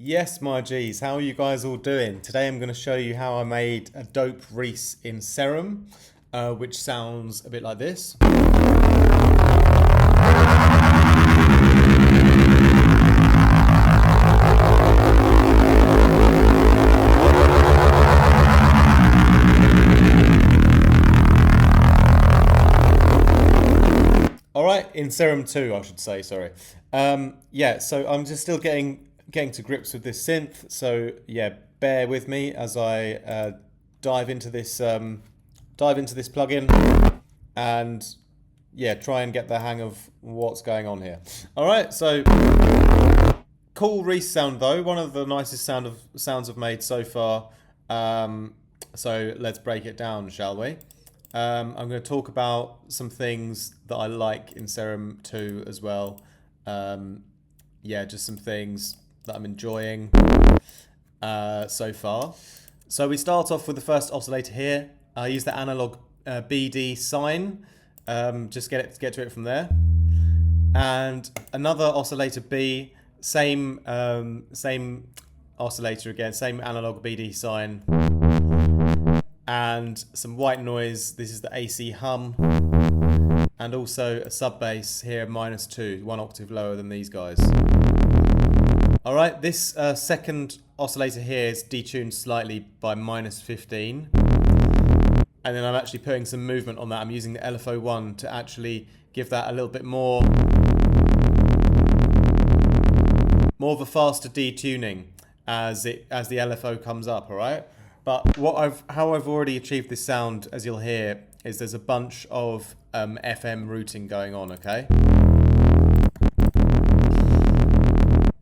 Yes, my G's, how are you guys all doing? Today I'm going to show you how I made a dope Reese in Serum, which sounds a bit like this. Alright, in Serum 2 I should say, sorry. Yeah, so I'm just still getting to grips with this synth, so yeah, bear with me as I dive into this plugin and yeah, try and get the hang of what's going on here. Alright, so cool Reese sound though, one of the nicest sounds I've made so far. So let's break it down, shall we? I'm going to talk about some things that I like in Serum 2 as well. Yeah, just some things that I'm enjoying so far. So we start off with the first oscillator here. I use the analog BD sine. Just get to it from there. And another oscillator B, same oscillator again, same analog BD sine. And some white noise. This is the AC hum. And also a sub bass here, -2, 1 octave lower than these guys. All right, this second oscillator here is detuned slightly by -15. And then I'm actually putting some movement on that. I'm using the LFO1 to actually give that a little bit more of a faster detuning as the LFO comes up, all right? But how I've already achieved this sound, as you'll hear, is there's a bunch of FM routing going on, okay?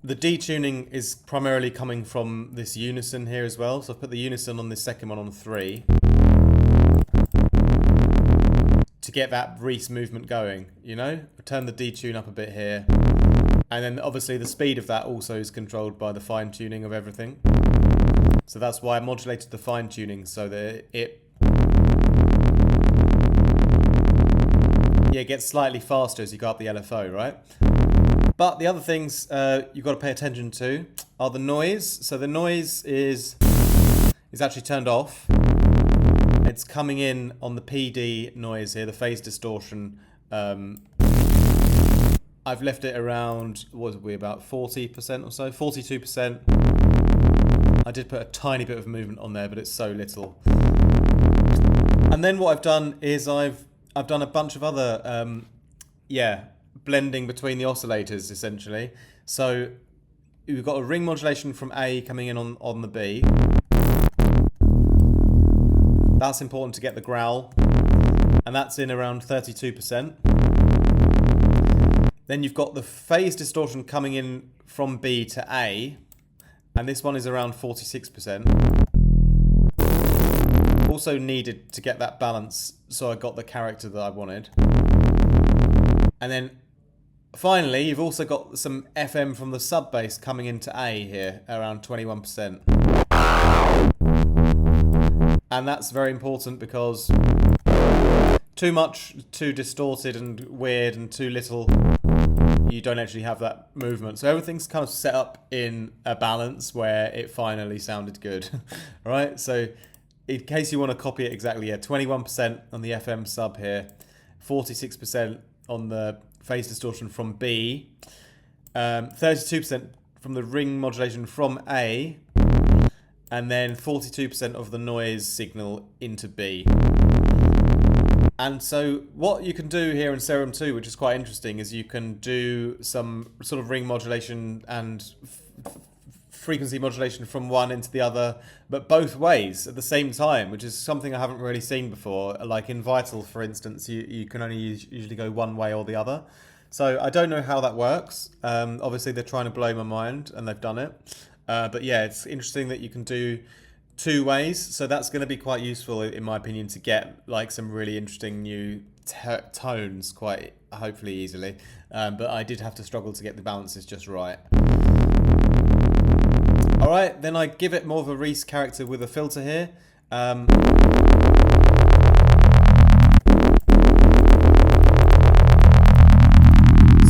The detuning is primarily coming from this unison here as well. So I've put the unison on this second one on 3 to get that Reese movement going, you know? Turn the detune up a bit here. And then obviously the speed of that also is controlled by the fine tuning of everything. So that's why I modulated the fine tuning so that it gets slightly faster as you go up the LFO, right? But the other things you've got to pay attention to are the noise. So the noise is actually turned off. It's coming in on the PD noise here, the phase distortion. I've left it around, what was we, about 40% or so, 42%. I did put a tiny bit of movement on there, but it's so little. And then what I've done is I've done a bunch of other, blending between the oscillators, essentially. So we've got a ring modulation from A coming in on the B. That's important to get the growl. And that's in around 32%. Then you've got the phase distortion coming in from B to A. And this one is around 46%. Also needed to get that balance, so I got the character that I wanted. And then finally, you've also got some FM from the sub bass coming into A here, around 21%. And that's very important because too much, too distorted and weird, and too little, you don't actually have that movement. So everything's kind of set up in a balance where it finally sounded good. All right, so in case you want to copy it exactly, 21% on the FM sub here, 46% on the phase distortion from B, 32% from the ring modulation from A, and then 42% of the noise signal into B. And so what you can do here in Serum 2, which is quite interesting, is you can do some sort of ring modulation and frequency modulation from one into the other, but both ways at the same time, which is something I haven't really seen before. Like in Vital, for instance, you can only usually go one way or the other. So I don't know how that works. Obviously, they're trying to blow my mind, and they've done it. But yeah, it's interesting that you can do two ways. So that's going to be quite useful, in my opinion, to get like some really interesting new tones quite hopefully easily. But I did have to struggle to get the balances just right. All right, then I give it more of a Reese character with a filter here. So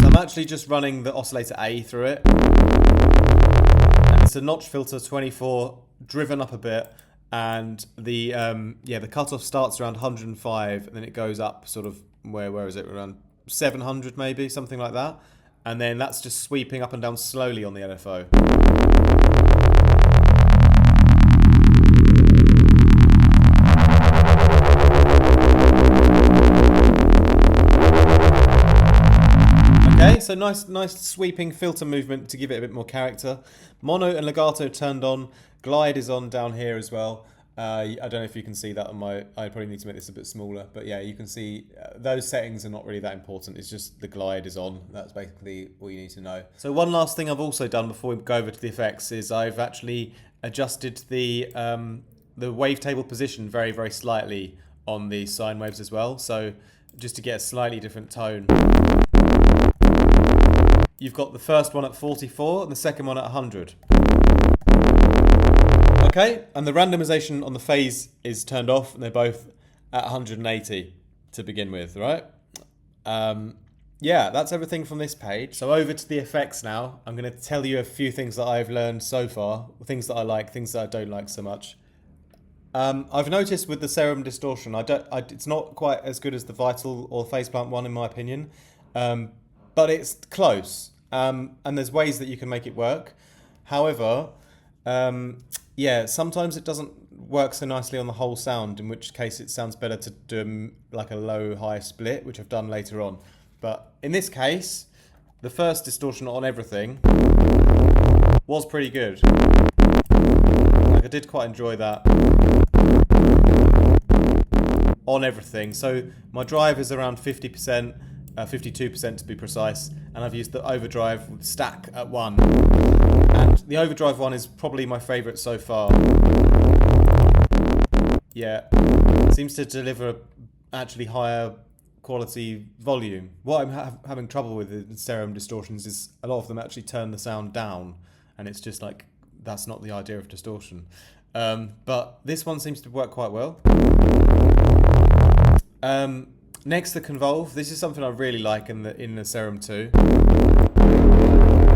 I'm actually just running the oscillator A through it. And it's a notch filter 24 driven up a bit, and the the cutoff starts around 105 and then it goes up sort of where is it, around 700 maybe, something like that, and then that's just sweeping up and down slowly on the LFO. Okay, so nice sweeping filter movement to give it a bit more character. Mono and legato turned on. Glide is on down here as well. I don't know if you can see that on my... I probably need to make this a bit smaller. But yeah, you can see those settings are not really that important. It's just the glide is on. That's basically all you need to know. So one last thing I've also done before we go over to the effects is I've actually adjusted the wavetable position very, very slightly on the sine waves as well. So just to get a slightly different tone. You've got the first one at 44 and the second one at 100. Okay, and the randomization on the phase is turned off and they're both at 180 to begin with, right? Yeah, that's everything from this page. So over to the effects now. I'm going to tell you a few things that I've learned so far, things that I like, things that I don't like so much. I've noticed with the Serum distortion, it's not quite as good as the Vital or Faceplant one in my opinion. But it's close, and there's ways that you can make it work. However, yeah, sometimes it doesn't work so nicely on the whole sound, in which case it sounds better to do like a low-high split, which I've done later on. But in this case, the first distortion on everything was pretty good. Like, I did quite enjoy that on everything. So my drive is around 50%. 52% to be precise, and I've used the overdrive with stack at 1, and the overdrive one is probably my favourite so far. Yeah, it seems to deliver actually higher quality volume. What I'm having trouble with in Serum distortions is a lot of them actually turn the sound down, and it's just like, that's not the idea of distortion. But this one seems to work quite well. Next, the convolve. This is something I really like in the Serum 2.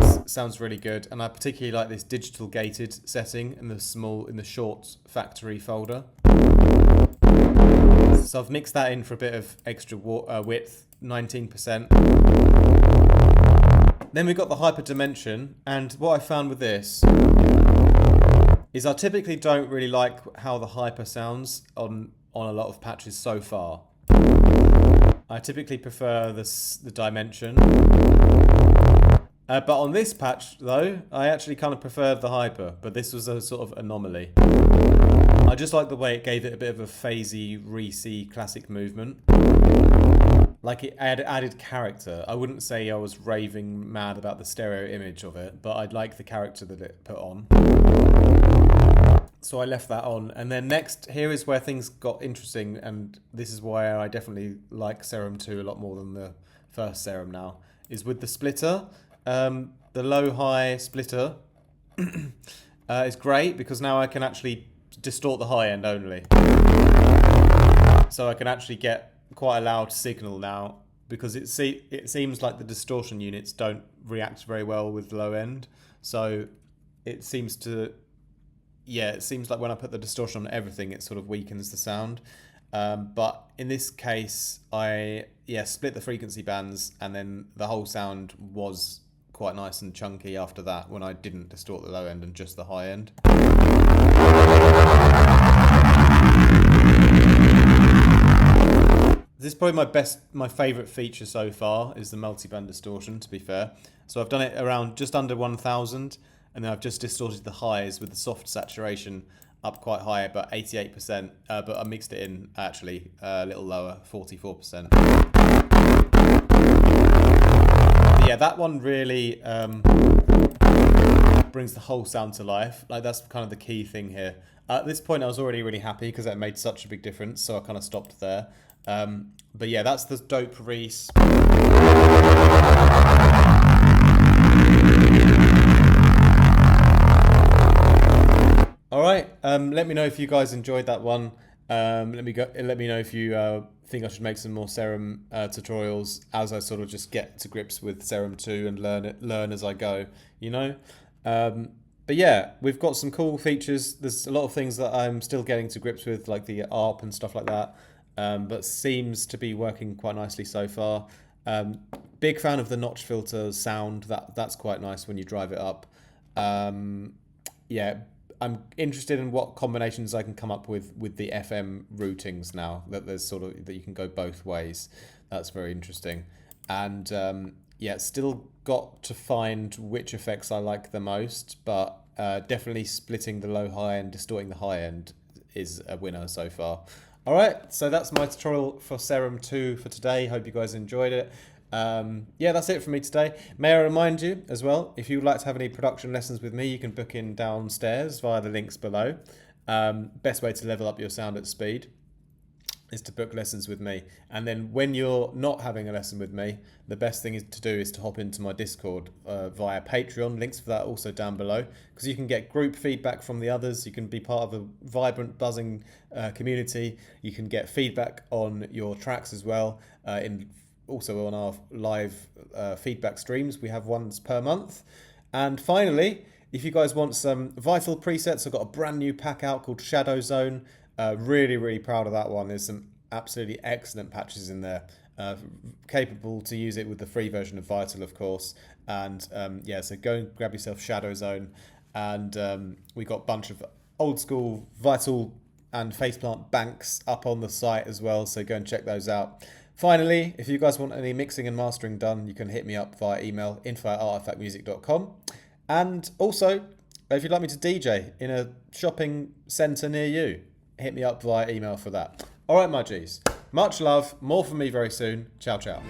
This sounds really good, and I particularly like this digital gated setting in the short factory folder. So I've mixed that in for a bit of extra width, 19%. Then we've got the hyper dimension, and what I found with this is I typically don't really like how the hyper sounds on a lot of patches so far. I typically prefer the dimension. But on this patch, though, I actually kind of preferred the hyper, but this was a sort of anomaly. I just like the way it gave it a bit of a phasey, Reese classic movement. Like, it added character. I wouldn't say I was raving mad about the stereo image of it, but I'd like the character that it put on. So I left that on. And then next, here is where things got interesting, and this is why I definitely like Serum 2 a lot more than the first Serum now, is with the splitter. The low-high splitter is great because now I can actually distort the high end only. So I can actually get quite a loud signal now, because it seems like the distortion units don't react very well with low end. So it seems to... Yeah, it seems like when I put the distortion on everything, it sort of weakens the sound. But in this case, I split the frequency bands, and then the whole sound was quite nice and chunky after that when I didn't distort the low end and just the high end. This is probably my favourite feature so far, is the multiband distortion, to be fair. So I've done it around just under 1000. And then I've just distorted the highs with the soft saturation up quite high, about 88%. But I mixed it in actually a little lower, 44%. But yeah, that one really brings the whole sound to life. Like, that's kind of the key thing here. At this point, I was already really happy because it made such a big difference, so I kind of stopped there. But yeah, that's the dope Reese. All right. Let me know if you guys enjoyed that one. Let me know if you think I should make some more Serum tutorials as I sort of just get to grips with Serum 2 and learn as I go. You know. But yeah, we've got some cool features. There's a lot of things that I'm still getting to grips with, like the ARP and stuff like that. But seems to be working quite nicely so far. Um, Big fan of the notch filter sound. That's quite nice when you drive it up. Um, yeah, I'm interested in what combinations I can come up with the FM routings now. That there's sort of that you can go both ways. That's very interesting. And yeah, still got to find which effects I like the most, but definitely splitting the low high and distorting the high end is a winner so far. All right, so that's my tutorial for Serum 2 for today. Hope you guys enjoyed it. Yeah, that's it for me today. May I remind you as well, if you would like to have any production lessons with me, you can book in downstairs via the links below. Best way to level up your sound at speed is to book lessons with me. And then when you're not having a lesson with me, the best thing to do is to hop into my Discord via Patreon. Links for that also down below, because you can get group feedback from the others. You can be part of a vibrant, buzzing community. You can get feedback on your tracks as well. Also on our live feedback streams. We have ones per month. And finally, if you guys want some Vital presets, I've got a brand new pack out called Shadow Zone. Really proud of that one. There's some absolutely excellent patches in there. Capable to use it with the free version of Vital, of course. And yeah, so go and grab yourself Shadow Zone. And we got a bunch of old school Vital and Faceplant banks up on the site as well. So go and check those out. Finally, if you guys want any mixing and mastering done, you can hit me up via email, info@artifactmusic.com. And also, if you'd like me to DJ in a shopping centre near you, hit me up via email for that. All right, my G's. Much love. More from me very soon. Ciao, ciao.